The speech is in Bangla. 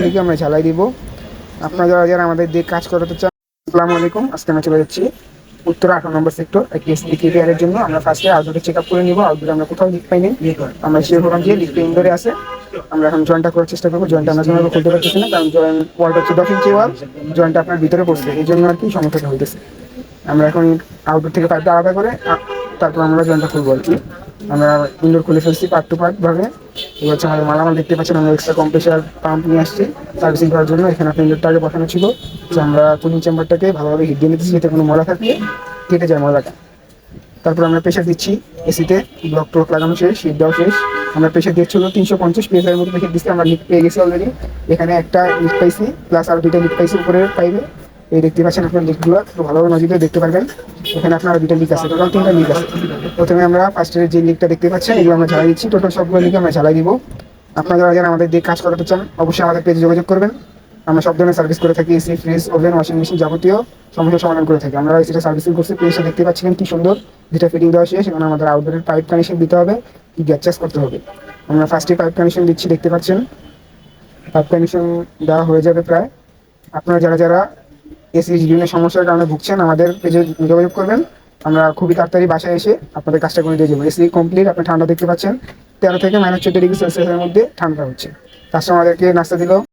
লিখে আমরা ঝালাই দিব। আপনারা যারা যারা আমাদের দিয়ে কাজ করাতে চান, আসসালামু আলাইকুম। আজকে আমরা চলে যাচ্ছি উত্তর 18 নম্বর সেক্টর কেয়ারের জন্য। আমরা ফার্স্টে আউটডোরে চেক আপ করে নিব। আউটডোরে আমরা কোথাও লিক পাইনি, আমরা শিওর হলাম যে লিকটা ইনডোরে আছে। আমরা এখন জয়েন্টটা করার চেষ্টা করবো। জয়েন্টটা আমরা যেভাবে খুলতে পারতেছি না, কারণ জয়েন্ট ওয়ালটা হচ্ছে 10 ইঞ্চি ওয়াল, জয়েন্টটা আপনার ভিতরে পড়ছে, এই জন্য আর কি সমস্যাটা হইতেছে। আমরা এখন আউটডোর থেকে পাইপটা আলাদা করে তারপর আমরা জয়েন্টটা খুলবো আর কি। আমরা ইনডোর খুলে ফেলছি পার্ট টু পার্ট ভাবে। এবার হচ্ছে আমাদের মালামাল দেখতে পাচ্ছেন, আমরা এক্সট্রা কম্প্রেসার পাম্প নিয়ে আসছি সার্ভিসিং করার জন্য। এখানে আপনার ইনডোরটা আগে বসানো ছিল, যে আমরা কুলিং চেম্বারটাকে ভালোভাবে হিট দিয়ে নিতেছি যাতে কোনো ময়লা থাকলে কেটে যায় ময়লাটা। তারপর আমরা প্রেশার দিচ্ছি এসিতে, ব্লক ট্লক লাগানো শেষ, হিট দেওয়া শেষ। আমরা প্রেশার দিচ্ছিল 350 PSI মতো প্রেশার দিচ্ছি। আমরা লিক পেয়ে গেছি অলরেডি। এখানে একটা লিক পাইছি, প্লাস আর দুইটা লিক পাইছি উপরের পাইবে। এই দেখতে পাচ্ছেন আপনার লিকগুলো, একটু ভালোভাবে নজর দিয়ে দেখতে পারবেন। এখানে আপনার দুইটা লিক আছে, টোটাল 3টা লিক আছে। প্রথমে আমরা ফার্স্টের যে লিকটা দেখতে পাচ্ছেন, এগুলো আমরা ঝালাই দিচ্ছি। টোটাল সবগুলো লিকে আমরা ঝালাই দিব। আপনারা যারা যারা আমাদের দিয়ে কাজ করাতে চান, অবশ্যই আমাদের পেজে যোগাযোগ করবেন। আমরা সব ধরনের সার্ভিস করে থাকি, AC, fridge, oven, washing machine, যাবতীয় সমস্যার সমাধান করে থাকি। আমরা এসিটা সার্ভিসিং করছি, পেজটা দেখতে পাচ্ছিলেন কি সুন্দর। যেটা ফিটিং দেওয়া শেষ, এখন আমাদের আউটডোরের পাইপ কানেকশন দিতে হবে, কি গ্যাস চার্জ করতে হবে। আমরা ফার্স্টে পাইপ কানেকশন দিচ্ছি, দেখতে পাচ্ছেন পাইপ কানেকশন দেওয়া হয়ে যাবে প্রায়। আপনারা যারা যারা এসি বিভিন্ন সমস্যার কারণে ভুগছেন, আমাদের পেজে যোগাযোগ করবেন। আমরা খুবই তাড়াতাড়ি বাসায় এসে আপনাদের কাজটা করে দিয়ে যাবো। এসি কমপ্লিট, আপনি ঠান্ডা দেখতে পাচ্ছেন, 13 থেকে -14 ডিগ্রি সেলসিয়াসের মধ্যে ঠান্ডা হচ্ছে। কাস্টমারদেরকে নাস্তা দিল।